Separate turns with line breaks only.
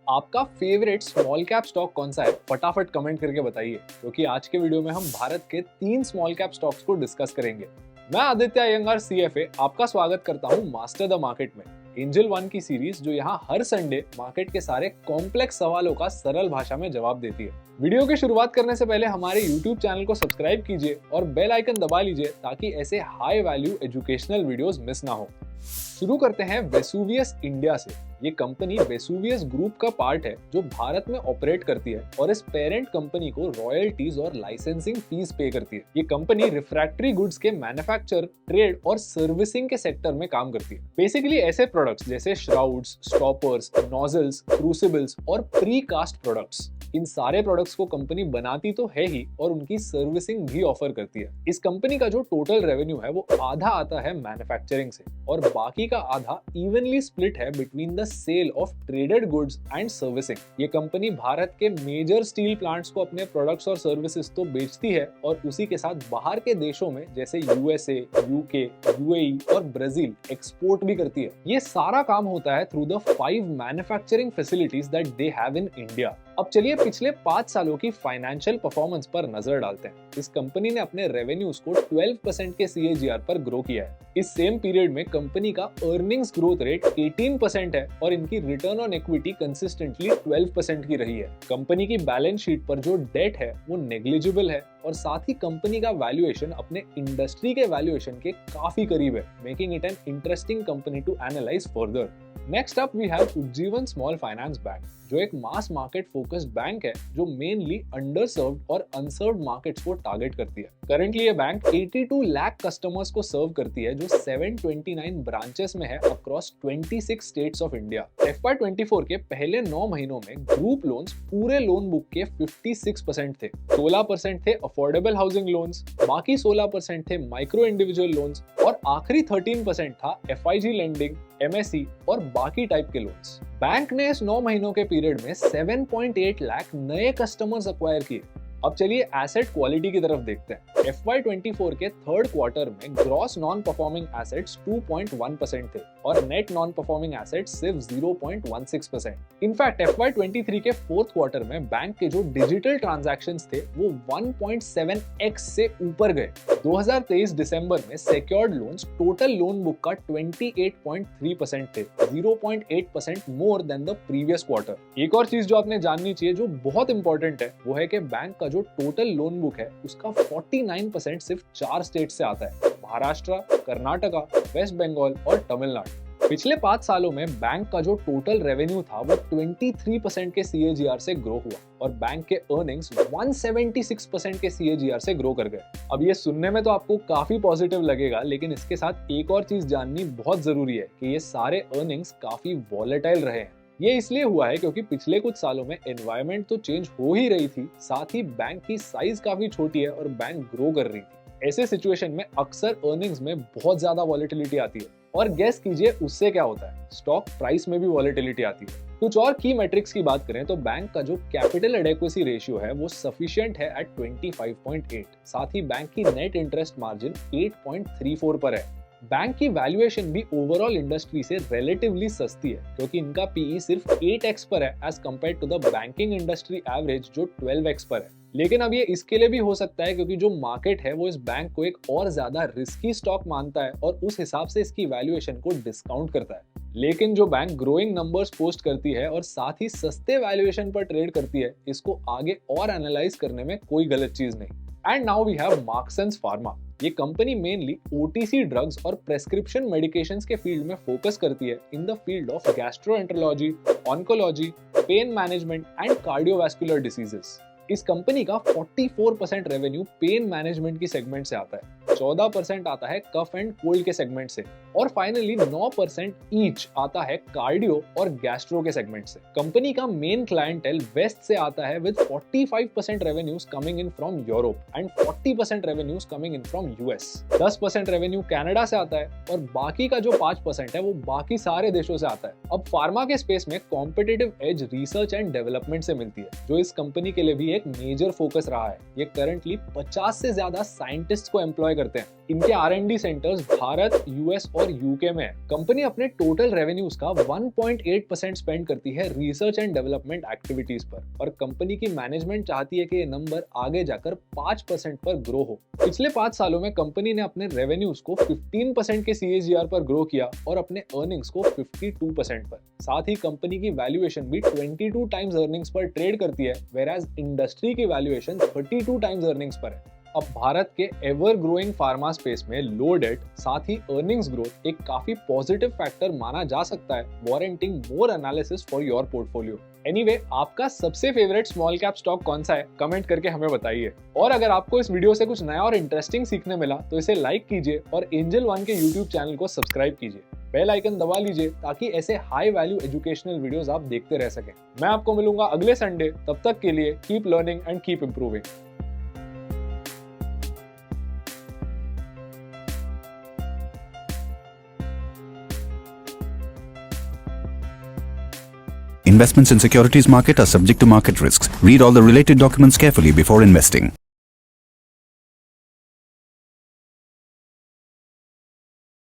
आपका favourite small cap stock कौन सा है? फटाफट कमेंट करके बताइए, क्योंकि आज के वीडियो में हम भारत के 3 स्मॉल कैप स्टॉक्स को डिस्कस करेंगे। मैं आदित्य अयंगार सीएफए आपका स्वागत करता हूं मास्टर द मार्केट में, एंजल वन की सीरीज जो यहां हर संडे मार्केट के सारे कॉम्प्लेक्स सवालों का सरल भाषा में जवाब देती है। वीडियो की शुरुआत करने से पहले हमारे यूट्यूब चैनल को सब्सक्राइब कीजिए और बेल आइकन दबा लीजिए ताकि ऐसे high value educational videos miss ना हो। शुरू करते हैं वेसुवियस इंडिया से। ये कंपनी वेसुवियस ग्रुप का पार्ट है जो भारत में ऑपरेट करती है और इस पेरेंट कंपनी को रॉयल्टीज और लाइसेंसिंग फीस पे करती है। ये कंपनी रिफ्रैक्टरी गुड्स के मैन्युफैक्चर, ट्रेड और सर्विसिंग के सेक्टर में काम करती है। बेसिकली ऐसे प्रोडक्ट्स जैसे श्राउड्स, स्टॉपर्स, नोजल्स, क्रूसिबल्स और प्री कास्ट प्रोडक्ट्स, इन सारे प्रोडक्ट्स को कंपनी बनाती तो है ही और उनकी सर्विसिंग भी ऑफर करती है। इस कंपनी का जो टोटल रेवेन्यू है वो आधा आता है मैन्युफैक्चरिंग से और बाकी का आधा इवनली स्प्लिट है between the sale of traded goods and servicing. ये कंपनी भारत के मेजर स्टील प्लांट्स को अपने प्रोडक्ट्स और सर्विसेज तो बेचती है और उसी के साथ बाहर के देशों में जैसे यूएसए, यूके, यूएई और ब्राजील एक्सपोर्ट भी करती है। ये सारा काम होता है through the 5 manufacturing facilities that they have in India. अब चलिए पिछले 5 सालों की फाइनेंशियल परफॉर्मेंस पर नजर डालते हैं। इस कंपनी ने अपने रेवेन्यूज को 12% के CAGR पर ग्रो किया है। इस सेम पीरियड में कंपनी का अर्निंग्स ग्रोथ रेट 18% है और इनकी रिटर्न ऑन इक्विटी कंसिस्टेंटली 12% की रही है। कंपनी की बैलेंस शीट पर जो डेट है वो नेग्लिजिबल है और साथ ही कंपनी का वैल्यूएशन अपने इंडस्ट्री के वैल्यूएशन के काफी करीब है, making it an interesting company to analyse further. Next up we have Ujjivan small finance bank, जो एक मास मार्केट फोकस्ड बैंक है जो मेनली अंडरसर्व्ड और अनसर्व्ड मार्केट्स को टारगेट करती है। करंटली ये बैंक 82 लाख कस्टमर्स को सर्व करती है जो 729 ब्रांचेस में है across 26 states of India. FY24 के पहले 9 महीनों में ग्रुप लोन्स पूरे लोन बुक के 56% थे, 16% थे अफोर्डेबल हाउसिंग लोन्स, बाकी 16% थे माइक्रो इंडिविजुअल लोन्स और आखिरी 13% था FIG लेंडिंग, MSE और बाकी टाइप के लोन्स। बैंक ने इस 9 महीनों के पीरियड में 7.8 लाख नए कस्टमर्स अक्वायर किए। अब चलिए एसेट क्वालिटी की तरफ देखते हैं। FY24 के थर्ड क्वार्टर में ग्रॉस नॉन परफॉर्मिंग एसेट्स 2.1% थे और नेट नॉन परफॉर्मिंग एसेट्स सिर्फ 0.16%। इनफैक्ट FY23 के फोर्थ क्वार्टर में बैंक के जो डिजिटल ट्रांजैक्शंस थे वो 1.7x से ऊपर गए। 2023 दिसंबर में secured loans total loan book का 28.3% थे, 0.8% more than the previous quarter. एक और चीज जो आपने जाननी चाहिए जो बहुत इंपॉर्टेंट है वो है कि बैंक का जो टोटल लोन बुक है उसका 49% सिर्फ 4 स्टेट से आता है, महाराष्ट्र, कर्नाटका, वेस्ट बंगाल और तमिलनाडु। पिछले 5 सालों में बैंक का जो टोटल रेवेन्यू था वो 23% के CAGR से ग्रो हुआ और बैंक के अर्निंग्स 176% के CAGR से ग्रो कर गए। अब ये सुनने में तो आपको काफी पॉजिटिव लगेगा, लेकिन इसके साथ एक और चीज जाननी बहुत जरूरी है कि ये सारे अर्निंग्स काफी वॉलेटाइल रहे हैं। ये इसलिए हुआ है क्योंकि पिछले कुछ सालों में एनवायरनमेंट तो चेंज हो ही रही थी, साथ ही बैंक की साइज काफी छोटी है और बैंक ग्रो कर रही थी। ऐसे सिचुएशन में अक्सर अर्निंग्स में बहुत ज्यादा वॉलेटिलिटी आती है और गेस कीजिए उससे क्या होता है, स्टॉक प्राइस में भी वॉलेटिलिटी आती है। कुछ और की मैट्रिक्स की बात करें तो बैंक का जो कैपिटल एडेक्वेसी रेशियो है वो सफिशिएंट है एट 25.8, साथ ही बैंक की नेट इंटरेस्ट मार्जिन 8.34 पर है। बैंक की वैल्यूएशन भी ओवरऑल इंडस्ट्री से रिलेटिवली सस्ती है क्योंकि इनका PE सिर्फ 8x पर है as compared to the banking industry average जो 12x पर है। लेकिन अब ये इसके लिए भी हो सकता है क्योंकि जो मार्केट है वो इस बैंक को एक और ज्यादा रिस्की स्टॉक मानता है और उस हिसाब से इसकी वैल्यूएशन को डिस्काउंट करता है। लेकिन जो बैंक ग्रोइंग नंबर्स पोस्ट करती है और साथ ही सस्ते वैल्यूएशन पर ट्रेड करती है, इसको आगे और एनालाइज करने में कोई गलत चीज नहीं। And now we have Marksans pharma. ये कंपनी मेनली OTC ड्रग्स और प्रेस्क्रिप्शन मेडिकेशंस के फील्ड में फोकस करती है in the field of gastroenterology, oncology, pain management and cardiovascular diseases. इस कंपनी का 44% रेवेन्यू पेन मैनेजमेंट की सेगमेंट से आता है, 14% आता है कफ एंड कोल्ड के सेगमेंट से और फाइनली 9% ईच आता है कार्डियो और गैस्ट्रो के सेगमेंट से। कंपनी का मेन क्लाइंटेल वेस्ट से आता है with 45% revenues coming in from Europe and 40% revenues coming in from US। 10% revenue Canada से आता है और बाकी का जो 5% है वो बाकी सारे देशों से आता है। अब फार्मा के स्पेस में competitive as research and development से मिलती है, जो इस कंपनी के लिए भी एक मेजर फोकस रहा है। ये करंटली 50 से ज्यादा साइंटिस्ट को एम्प्लॉय करते हैं। इनके R&D सेंटर्स भारत, यूएस और यूके में है। कंपनी अपने टोटल रेवेन्यूज का 1.8% स्पेंड करती है रिसर्च एंड डेवलपमेंट एक्टिविटीज पर, और कंपनी की मैनेजमेंट चाहती है कि ये नंबर आगे जाकर 5% पर ग्रो हो। पिछले 5 सालों में कंपनी ने अपने रेवेन्यूज को 15% के CAGR पर ग्रो किया और अपने अर्निंग्स को 52% पर। साथ ही कंपनी की वैल्यूएशन भी 22 टाइम्स अर्निंग्स पर ट्रेड करती है, वेराज इंडस्ट्री की वैल्यूएशन 32 टाइम्स अर्निंग्स पर है। अब भारत के एवर ग्रोइंग फार्मा स्पेस में लो डेट साथ ही अर्निंग्स ग्रोथ एक काफी पॉजिटिव फैक्टर माना जा सकता है, warranting more analysis for your portfolio. Anyway, आपका सबसे फेवरेट स्मॉल कैप स्टॉक कौन सा है, कमेंट करके हमें बताइए। और अगर आपको इस वीडियो से कुछ नया और इंटरेस्टिंग सीखने मिला तो इसे लाइक कीजिए और एंजल वन के यूट्यूब चैनल को सब्सक्राइब कीजिए। बेल आइकन दबा लीजिए ताकि ऐसे हाई वैल्यू एजुकेशनल वीडियोस आप देखते रह सकें। मैं आपको मिलूंगा अगले संडे, तब तक के लिए keep learning and keep improving.
Investments in securities market are subject to market risks. Read all the related documents carefully before investing.